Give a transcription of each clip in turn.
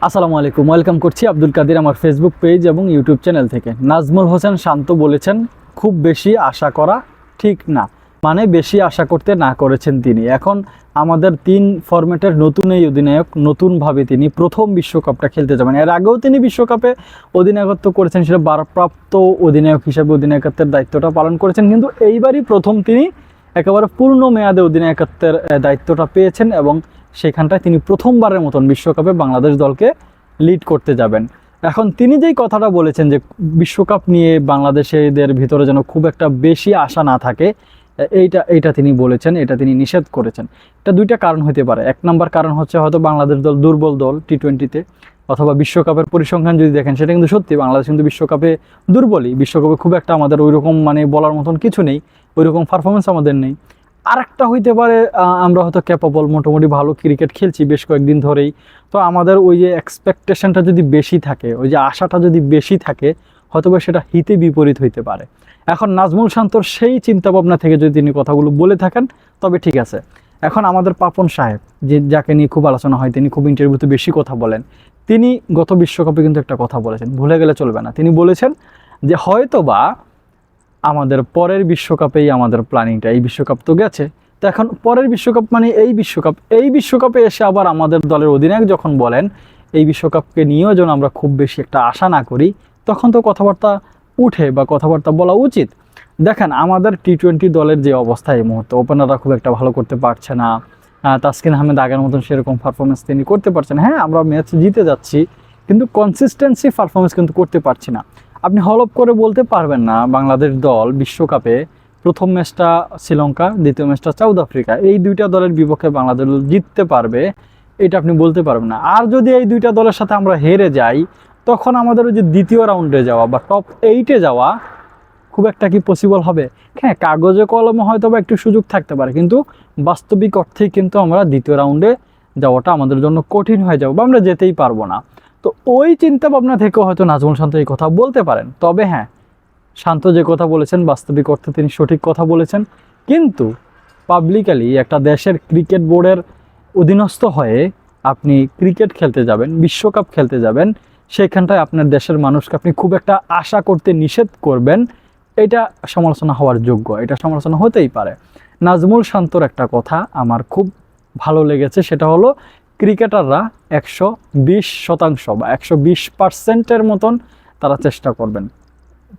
আসসালামু আলাইকুম, ওয়েলকাম করছি আব্দুল কাদের আমার ফেসবুক পেজ এবং ইউটিউব চ্যানেল থেকে। নাজমুল হোসেন শান্ত বলেছেন খুব বেশি আশা করা ঠিক না, মানে বেশি আশা করতে না করেছেন তিনি। এখন আমাদের 3 ফরম্যাটের নতুন এই অধিনায়ক, নতুনভাবে তিনি প্রথম বিশ্বকাপটা খেলতে যাবেন। এর আগেও তিনি বিশ্বকাপে অধিনায়কত্ব করেছেন, সেটা ভারপ্রাপ্ত অধিনায়ক হিসেবে অধিনায়কত্বের দায়িত্বটা পালন করেছেন, কিন্তু এইবারই প্রথম তিনি একেবারে পূর্ণ মেয়াদে অধিনায়কত্বের দায়িত্বটা পেয়েছেন এবং সেখানটায় তিনি প্রথমবারের মতন বিশ্বকাপে বাংলাদেশ দলকে লিড করতে যাবেন। এখন তিনি যেই কথাটা বলেছেন যে বিশ্বকাপ নিয়ে বাংলাদেশিদের ভিতরে যেন খুব একটা বেশি আশা না থাকে, এইটা তিনি বলেছেন, এটা তিনি নিষেধ করেছেন। এটা দুইটা কারণ হতে পারে। এক নম্বর কারণ হচ্ছে হয়তো বাংলাদেশ দল দুর্বল দল টি-20-তে, অথবা বিশ্বকাপের পরিসংখ্যান যদি দেখেন সেটা কিন্তু সত্যি বাংলাদেশ কিন্তু বিশ্বকাপে দুর্বলই। বিশ্বকাপে খুব একটা আমাদের ওইরকম মানে বলার মতন কিছু নেই, ওইরকম পারফরমেন্স আমাদের নেই। আরেকটা হইতে পারে আমরা হয়তো ক্যাপাবল, মোটামুটি ভালো ক্রিকেট খেলছি বেশ কয়েকদিন ধরেই, তো আমাদের ওই যে এক্সপেকটেশনটা যদি বেশি থাকে, ওই যে আশাটা যদি বেশি থাকে, হয়তোবা সেটা হিতে বিপরীত হইতে পারে। এখন নাজমুল শান্তর সেই চিন্তাভাবনা থেকে যদি তিনি কথাগুলো বলে থাকেন তবে ঠিক আছে। এখন আমাদের পাপন সাহেব, যাকে নিয়ে খুব আলোচনা হয়, তিনি খুব ইন্টারভিউতে বেশি কথা বলেন, তিনি গত বিশ্বকাপে কিন্তু একটা কথা বলেছেন, ভুলে গেলে চলবে না। তিনি বলেছেন যে হয়তোবা আমাদের পরের বিশ্বকাপেই আমাদের প্ল্যানিংটা, এই বিশ্বকাপ তো গেছে, তো এখন পরের বিশ্বকাপ মানে এই বিশ্বকাপে এসে আবার আমাদের দলের অধিনায়ক যখন বলেন এই বিশ্বকাপকে নিয়েও যেন আমরা খুব বেশি একটা আশা না করি, তখন তো কথাবার্তা উঠে বা কথাবার্তা বলা উচিত। দেখেন আমাদের টি-20 দলের যে অবস্থা এই মুহূর্তে, ওপেনাররা খুব একটা ভালো করতে পারছে না, তাসকিন আহমেদ আগের মতন সেরকম পারফরমেন্স তিনি করতে পারছেন। হ্যাঁ, আমরা ম্যাচ জিতে যাচ্ছি, কিন্তু কনসিস্টেন্সি পারফরমেন্স কিন্তু করতে পারছি না। আপনি হলপ করে বলতে পারবেন না বাংলাদেশ দল বিশ্বকাপে প্রথম ম্যাচটা শ্রীলঙ্কা, দ্বিতীয় ম্যাচটা সাউথ আফ্রিকা, এই দুইটা দলের বিপক্ষে বাংলাদেশ দল জিততে পারবে, এটা আপনি বলতে পারবেন না। আর যদি এই দুইটা দলের সাথে আমরা হেরে যাই, তখন আমাদের ওই যে দ্বিতীয় রাউন্ডে যাওয়া বা টপ 8-এ যাওয়া খুব একটা কি পসিবল হবে? হ্যাঁ, কাগজে কলমে হয়তো বা একটু সুযোগ থাকতে পারে, কিন্তু বাস্তবিক অর্থেই কিন্তু আমরা দ্বিতীয় রাউন্ডে যাওয়াটা আমাদের জন্য কঠিন হয়ে যাবে বা আমরা যেতেই পারবো না। তো ওই চিন্তা ভাবনা থেকেও হয়তো নাজমুল শান্ত এই কথা বলতে পারেন। তবে হ্যাঁ, শান্ত যে কথা বলেছেন বাস্তবিক অর্থে তিনি সঠিক কথা বলেছেন, কিন্তু পাবলিকালি একটা দেশের ক্রিকেট বোর্ডের অধীনস্থ হয়ে আপনি ক্রিকেট খেলতে যাবেন, বিশ্বকাপ খেলতে যাবেন, সেখানটায় আপনার দেশের মানুষকে আপনি খুব একটা আশা করতে নিষেধ করবেন, এটা সমালোচনা হওয়ার যোগ্য, এটা সমালোচনা হতেই পারে। নাজমুল শান্তর একটা কথা আমার খুব ভালো লেগেছে, সেটা হলো ক্রিকেটাররা 120% বা 120%-এর মতন তারা চেষ্টা করবেন।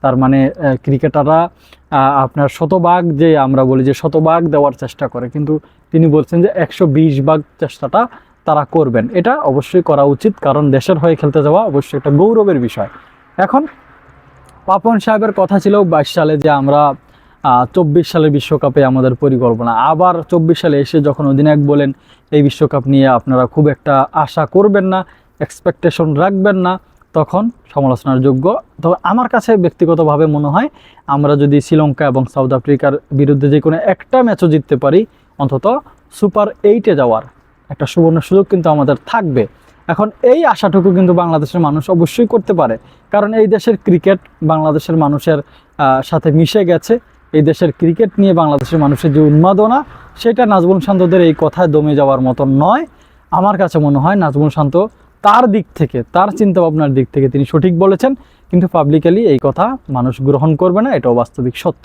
তার মানে ক্রিকেটাররা আপনার শতভাগ, যে আমরা বলি যে শতভাগ দেওয়ার চেষ্টা করে, কিন্তু তিনি বলছেন যে 120 ভাগ চেষ্টাটা তারা করবেন। এটা অবশ্যই করা উচিত, কারণ দেশের হয়ে খেলতে যাওয়া অবশ্যই একটা গৌরবের বিষয়। এখন পাপন সাহেবের কথা ছিল 22 সালে যে আমরা 24 সালের বিশ্বকাপে আমাদের পরিকল্পনা, আবার 24 সালে এসে যখন অধিনায়ক বলেন এই বিশ্বকাপ নিয়ে আপনারা খুব একটা আশা করবেন না, এক্সপেকটেশন রাখবেন না, তখন সমালোচনার যোগ্য। তবে আমার কাছে ব্যক্তিগতভাবে মনে হয় আমরা যদি শ্রীলঙ্কা এবং সাউথ আফ্রিকার বিরুদ্ধে যে কোনো একটা ম্যাচও জিততে পারি, অন্তত সুপার 8-এ যাওয়ার একটা সুবর্ণ সুযোগ কিন্তু আমাদের থাকবে। এখন এই আশাটুকু কিন্তু বাংলাদেশের মানুষ অবশ্যই করতে পারে, কারণ এই দেশের ক্রিকেট বাংলাদেশের মানুষের সাথে মিশে গেছে। এই দেশের ক্রিকেট নিয়ে বাংলাদেশের মানুষের যে উন্মাদনা, সেটা নাজমুল শান্তদের এই কথায় দমে যাওয়ার মতন নয়। আমার কাছে মনে হয় নাজমুল শান্ত তার দিক থেকে, তার চিন্তাভাবনার দিক থেকে তিনি সঠিক বলেছেন, কিন্তু পাবলিকালি এই কথা মানুষ গ্রহণ করবে না, এটাও বাস্তবিক সত্য।